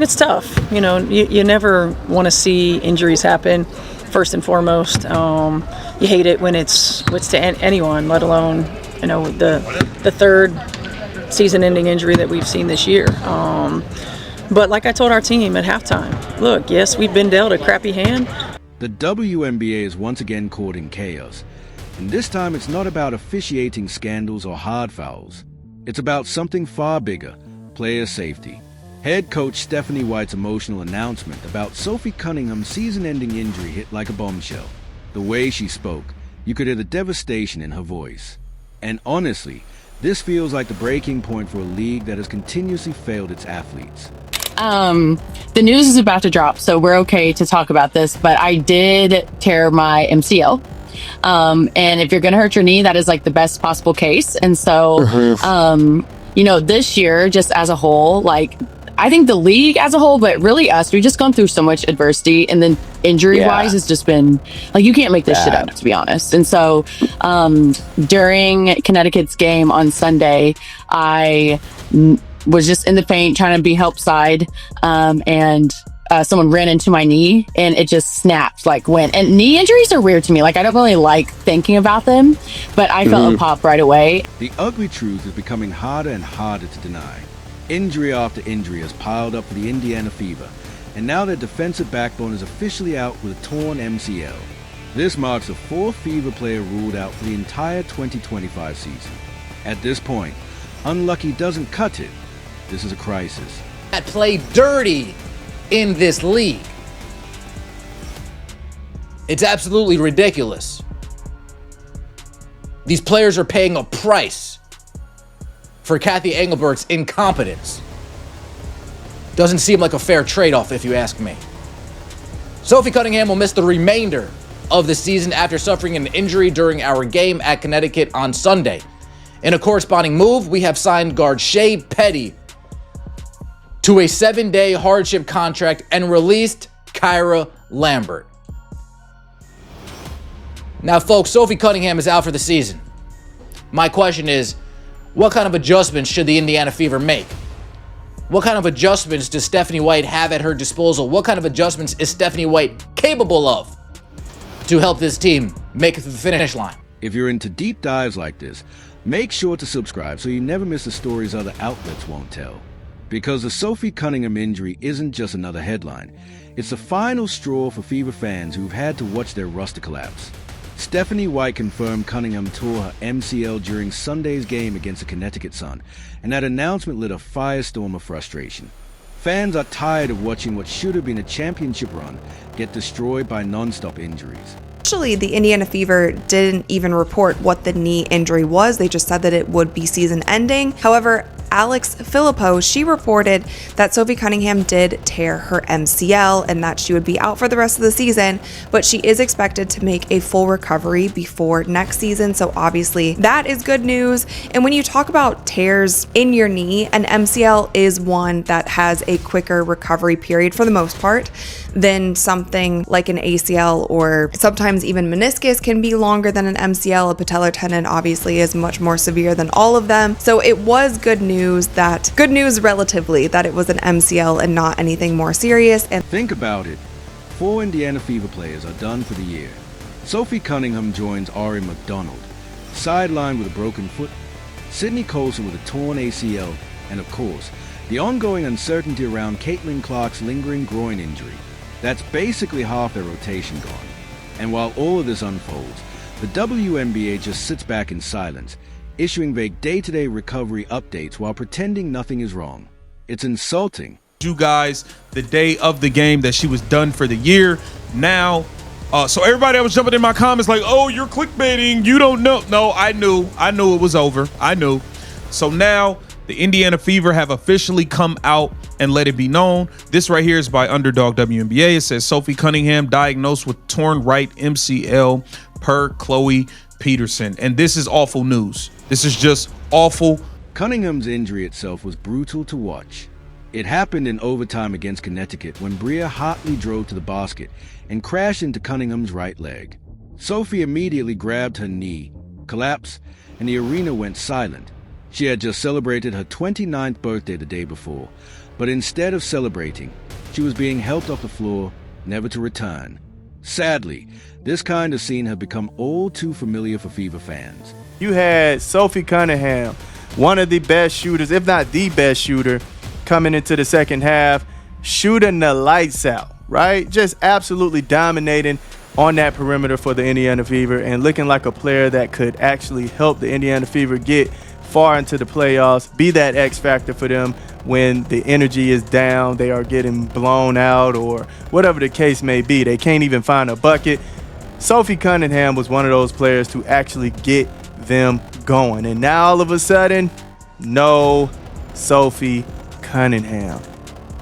It's tough. You never want to see injuries happen, first and foremost. You hate it when it's to anyone, let alone, the third season-ending injury that we've seen this year. But like I told our team at halftime, look, yes, we've been dealt a crappy hand. The WNBA is once again caught in chaos. And this time it's not about officiating scandals or hard fouls. It's about something far bigger, player safety. Head coach Stephanie White's emotional announcement about Sophie Cunningham's season-ending injury hit like a bombshell. The way she spoke, you could hear the devastation in her voice. And honestly, this feels like the breaking point for a league that has continuously failed its athletes. The news is about to drop, so we're okay to talk about this, but I did tear my MCL. And if you're going to hurt your knee, that is like the best possible case. And so, this year, just as a whole, I think the league as a whole, but really us, we've just gone through so much adversity, and then injury-wise, it's just been you can't make this shit up, to be honest. And so, during Connecticut's game on Sunday, I was just in the paint trying to be help side, and someone ran into my knee, and it just snapped. And knee injuries are weird to me. I don't really like thinking about them, but I felt a pop right away. The ugly truth is becoming harder and harder to deny. Injury after injury has piled up for the Indiana Fever, and now their defensive backbone is officially out with a torn MCL. This marks the fourth Fever player ruled out for the entire 2025 season. At this point, unlucky doesn't cut it. This is a crisis. That play dirty in this league. It's absolutely ridiculous. These players are paying a price for Kathy Engelbert's incompetence. Doesn't seem like a fair trade-off, if you ask me. Sophie Cunningham will miss the remainder of the season after suffering an injury during our game at Connecticut on Sunday. In a corresponding move, we have signed guard Shea Petty to a 7-day hardship contract and released Kyra Lambert. Now, folks, Sophie Cunningham is out for the season. My question is, what kind of adjustments should the Indiana Fever make? What kind of adjustments does Stephanie White have at her disposal? What kind of adjustments is Stephanie White capable of to help this team make it to the finish line? If you're into deep dives like this, make sure to subscribe so you never miss the stories other outlets won't tell. Because the Sophie Cunningham injury isn't just another headline. It's the final straw for Fever fans who've had to watch their roster collapse. Stephanie White confirmed Cunningham tore her MCL during Sunday's game against the Connecticut Sun, and that announcement lit a firestorm of frustration. Fans are tired of watching what should have been a championship run get destroyed by non-stop injuries. Actually, the Indiana Fever didn't even report what the knee injury was. They just said that it would be season-ending. However, Alex Filippo, she reported that Sophie Cunningham did tear her MCL and that she would be out for the rest of the season, but she is expected to make a full recovery before next season. So obviously that is good news. And when you talk about tears in your knee, an MCL is one that has a quicker recovery period for the most part than something like an ACL, or sometimes even meniscus can be longer than an MCL. A patellar tendon obviously is much more severe than all of them. So it was good news relatively, that it was an MCL and not anything more serious. And think about it. 4 Indiana Fever players are done for the year. Sophie Cunningham joins Ari McDonald, sidelined with a broken foot, Sydney Colson with a torn ACL, and of course, the ongoing uncertainty around Caitlin Clark's lingering groin injury. That's basically half their rotation gone. And while all of this unfolds, the WNBA just sits back in silence, issuing vague day-to-day recovery updates while pretending nothing is wrong. It's insulting. You guys, the day of the game, that she was done for the year. Now, so everybody that was jumping in my comments like, oh, you're clickbaiting, you don't know. No, I knew it was over. I knew. So now the Indiana Fever have officially come out and let it be known. This right here is by Underdog WNBA. It says Sophie Cunningham diagnosed with torn right MCL per Chloe Peterson. And this is awful news. This is just awful. Cunningham's injury itself was brutal to watch. It happened in overtime against Connecticut when Bria Hartley drove to the basket and crashed into Cunningham's right leg. Sophie immediately grabbed her knee, collapsed, and the arena went silent. She had just celebrated her 29th birthday the day before, But instead of celebrating, she was being helped off the floor, never to return. Sadly, this kind of scene had become all too familiar for Fever fans. You had Sophie Cunningham, one of the best shooters, if not the best shooter, coming into the second half, shooting the lights out, right? Just absolutely dominating on that perimeter for the Indiana Fever and looking like a player that could actually help the Indiana Fever get far into the playoffs, be that X factor for them when the energy is down, they are getting blown out, or whatever the case may be. They can't even find a bucket. Sophie Cunningham was one of those players to actually get them going. And now all of a sudden, no Sophie Cunningham.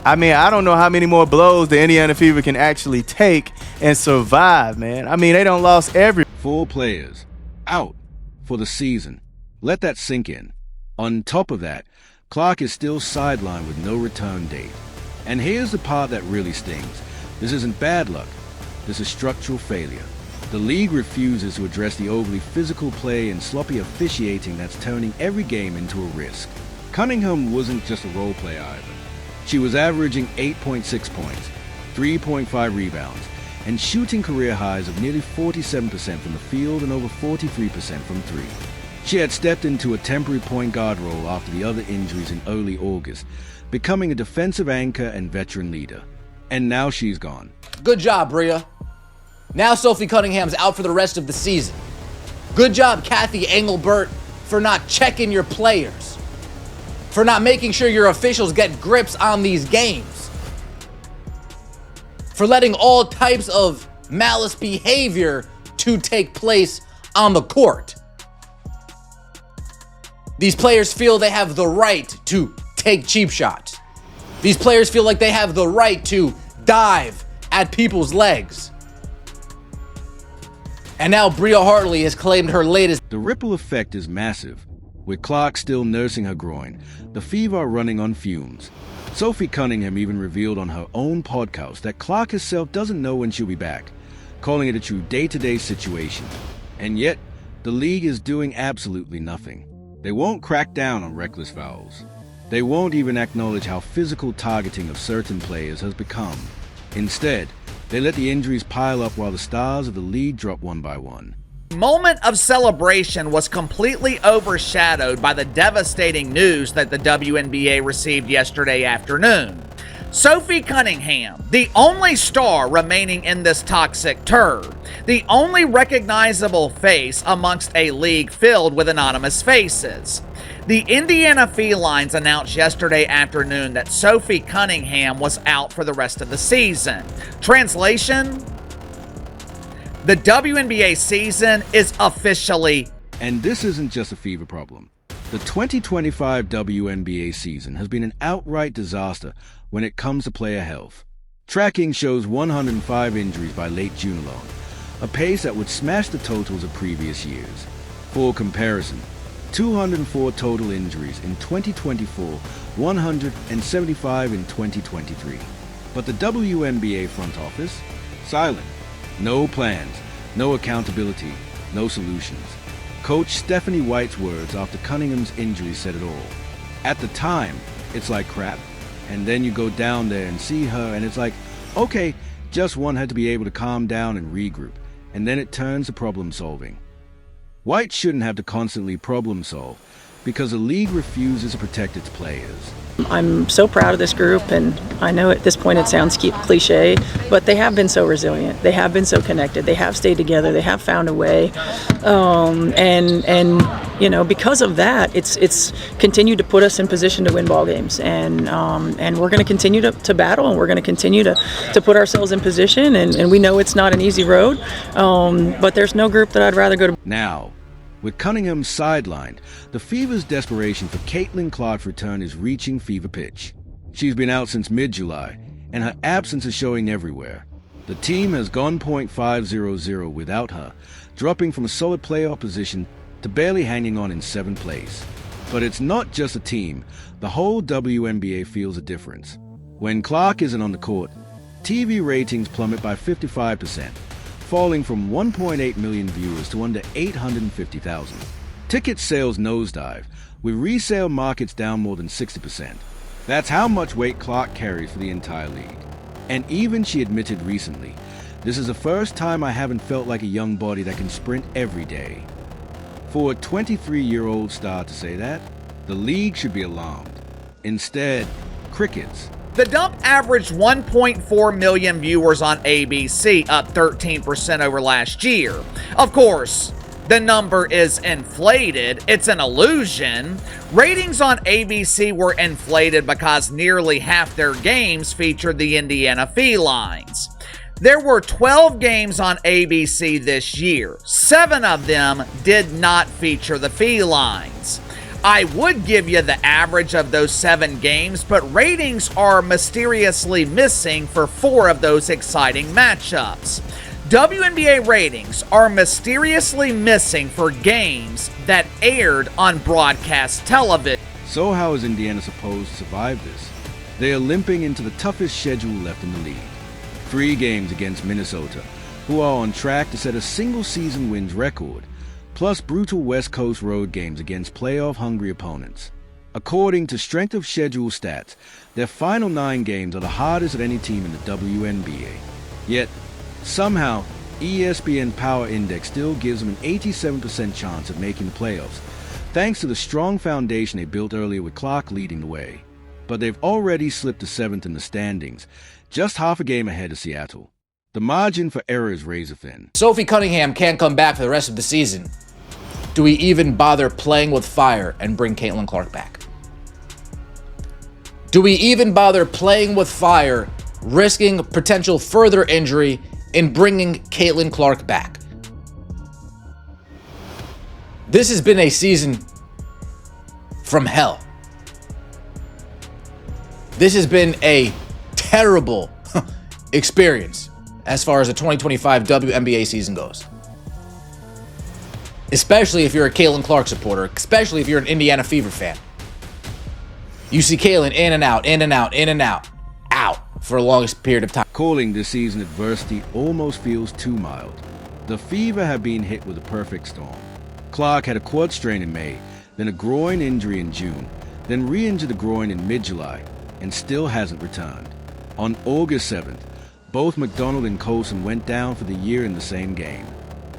I mean, I don't know how many more blows the Indiana Fever can actually take and survive, man. I mean, they done lost every... 4 players out for the season. Let that sink in. On top of that, Clark is still sidelined with no return date. And here's the part that really stings. This isn't bad luck. This is structural failure. The league refuses to address the overly physical play and sloppy officiating that's turning every game into a risk. Cunningham wasn't just a role player either. She was averaging 8.6 points, 3.5 rebounds, and shooting career highs of nearly 47% from the field and over 43% from three. She had stepped into a temporary point guard role after the other injuries in early August, becoming a defensive anchor and veteran leader. And now she's gone. Good job, Bria. Now Sophie Cunningham's out for the rest of the season. Good job, Kathy Engelbert, for not checking your players, for not making sure your officials get grips on these games, for letting all types of malice behavior to take place on the court. These players feel they have the right to take cheap shots. These players feel like they have the right to dive at people's legs. And now Bria Hartley has claimed her latest. The ripple effect is massive. With Clark still nursing her groin, the Fever are running on fumes. Sophie Cunningham even revealed on her own podcast that Clark herself doesn't know when she'll be back, calling it a true day-to-day situation. And yet, the league is doing absolutely nothing. They won't crack down on reckless fouls. They won't even acknowledge how physical targeting of certain players has become. Instead, they let the injuries pile up while the stars of the league drop one by one. Moment of celebration was completely overshadowed by the devastating news that the WNBA received yesterday afternoon. Sophie Cunningham, the only star remaining in this toxic turd, the only recognizable face amongst a league filled with anonymous faces. The Indiana Felines announced yesterday afternoon that Sophie Cunningham was out for the rest of the season. Translation: the WNBA season is officially... And this isn't just a Fever problem. The 2025 WNBA season has been an outright disaster when it comes to player health. Tracking shows 105 injuries by late June alone, a pace that would smash the totals of previous years. For comparison, 204 total injuries in 2024, 175 in 2023. But the WNBA front office? Silent. No plans, no accountability, no solutions. Coach Stephanie White's words after Cunningham's injury said it all. At the time, it's like crap. And then you go down there and see her and it's like, okay, just one had to be able to calm down and regroup. And then it turns to problem solving. White shouldn't have to constantly problem solve because the league refuses to protect its players. I'm so proud of this group, and I know at this point it sounds cliche, but they have been so resilient. They have been so connected. They have stayed together. They have found a way, and you know, because of that, it's continued to put us in position to win ball games, and we're going to continue to battle, and we're going to continue to put ourselves in position, and we know it's not an easy road, but there's no group that I'd rather go to. Now, with Cunningham sidelined, the Fever's desperation for Caitlin Clark's return is reaching fever pitch. She's been out since mid-July, and her absence is showing everywhere. The team has gone .500 without her, dropping from a solid playoff position to barely hanging on in 7th place. But it's not just a team. The whole WNBA feels a difference. When Clark isn't on the court, TV ratings plummet by 55%. Falling from 1.8 million viewers to under 850,000. Ticket sales nosedive, with resale markets down more than 60%. That's how much weight Clark carries for the entire league. And even she admitted recently, this is the first time I haven't felt like a young body that can sprint every day. For a 23-year-old star to say that, the league should be alarmed. Instead, crickets. The dump averaged 1.4 million viewers on ABC, up 13% over last year. Of course, the number is inflated. It's an illusion. Ratings on ABC were inflated because nearly half their games featured the Indiana Felines. There were 12 games on ABC this year. 7 of them did not feature the Felines. I would give you the average of those 7 games, but ratings are mysteriously missing for 4 of those exciting matchups. WNBA ratings are mysteriously missing for games that aired on broadcast television. So how is Indiana supposed to survive this? They are limping into the toughest schedule left in the league. 3 games against Minnesota, who are on track to set a single-season wins record, plus brutal West Coast road games against playoff-hungry opponents. According to strength of schedule stats, their final 9 games are the hardest of any team in the WNBA. Yet, somehow, ESPN Power Index still gives them an 87% chance of making the playoffs, thanks to the strong foundation they built earlier with Clark leading the way. But they've already slipped to 7th in the standings, just half a game ahead of Seattle. The margin for error is razor thin. Sophie Cunningham can't come back for the rest of the season. Do we even bother playing with fire and bring Caitlin Clark back? Do we even bother playing with fire, risking potential further injury in bringing Caitlin Clark back? This has been a season from hell. This has been a terrible experience as far as the 2025 WNBA season goes. Especially if you're a Caitlin Clark supporter, especially if you're an Indiana Fever fan. You see Caitlin in and out, in and out, in and out, out for the longest period of time. Calling this season adversity almost feels too mild. The Fever have been hit with a perfect storm. Clark had a quad strain in May, then a groin injury in June, then re-injured the groin in mid-July, and still hasn't returned. On August 7th, both McDonald and Colson went down for the year in the same game.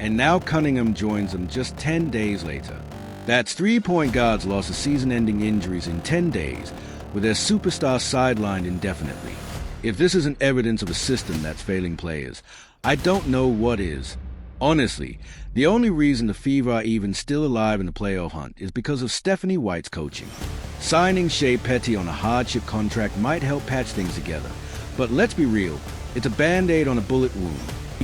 And now Cunningham joins them just 10 days later. That's 3 point guards lost to season-ending injuries in 10 days, with their superstar sidelined indefinitely. If this isn't evidence of a system that's failing players, I don't know what is. Honestly, the only reason the Fever are even still alive in the playoff hunt is because of Stephanie White's coaching. Signing Shea Petty on a hardship contract might help patch things together, but let's be real, it's a band-aid on a bullet wound.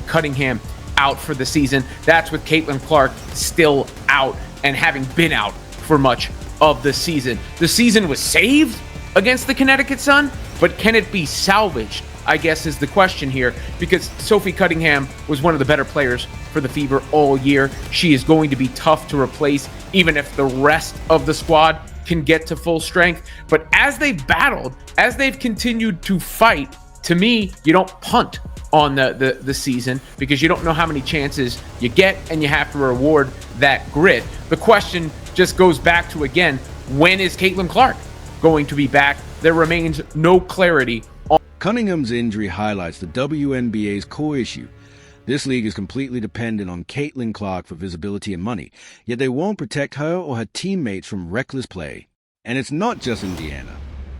Cunningham out for the season. That's with Caitlin Clark still out and having been out for much of the season. The season was saved against the Connecticut Sun, but can it be salvaged, I guess, is the question here, because Sophie Cunningham was one of the better players for the Fever all year. She is going to be tough to replace, even if the rest of the squad can get to full strength. But as they've battled, as they've continued to fight, to me, you don't punt on the season, because you don't know how many chances you get, and you have to reward that grit. The question just goes back to, again, when is Caitlin Clark going to be back? There remains no clarity on. Cunningham's injury highlights the WNBA's core issue. This league is completely dependent on Caitlin Clark for visibility and money, yet they won't protect her or her teammates from reckless play. And it's not just Indiana.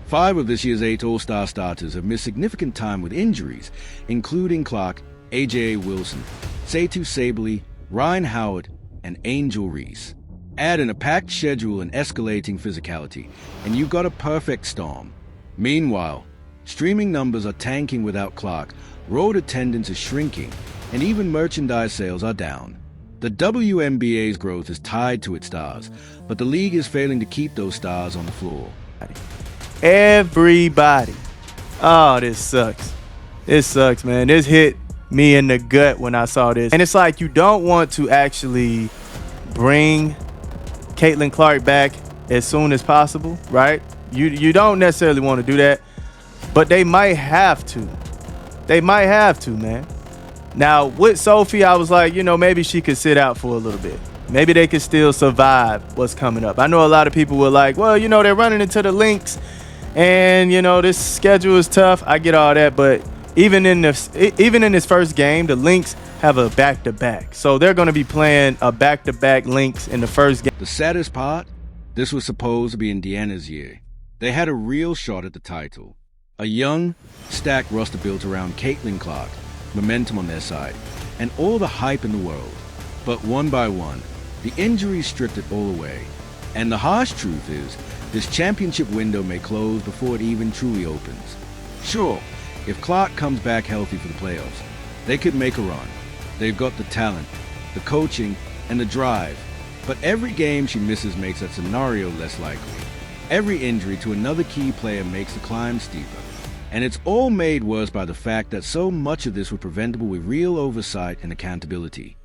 5 of this year's 8 All-Star starters have missed significant time with injuries, including Clark, A.J. Wilson, Satu Sabley, Ryan Howard, and Angel Reese. Add in a packed schedule and escalating physicality, and you've got a perfect storm. Meanwhile, streaming numbers are tanking without Clark, road attendance is shrinking, and even merchandise sales are down. The WNBA's growth is tied to its stars, but the league is failing to keep those stars on the floor. Everybody. Oh, this sucks. This sucks, man. This hit me in the gut when I saw this. And it's like you don't want to actually bring Caitlin Clark back as soon as possible, right? You don't necessarily want to do that, but they might have to. They might have to, man. Now, with Sophie, I was like, maybe she could sit out for a little bit. Maybe they could still survive what's coming up. I know a lot of people were like, well, they're running into the Lynx And, this schedule is tough. I get all that. But even in this first game, the Lynx have a back-to-back. So they're going to be playing a back-to-back Lynx in the first game. The saddest part? This was supposed to be Indiana's year. They had a real shot at the title. A young, stacked roster built around Caitlin Clark, momentum on their side, and all the hype in the world. But one by one, the injuries stripped it all away. And the harsh truth is, this championship window may close before it even truly opens. Sure, if Clark comes back healthy for the playoffs, they could make a run. They've got the talent, the coaching, and the drive. But every game she misses makes that scenario less likely. Every injury to another key player makes the climb steeper. And it's all made worse by the fact that so much of this was preventable with real oversight and accountability.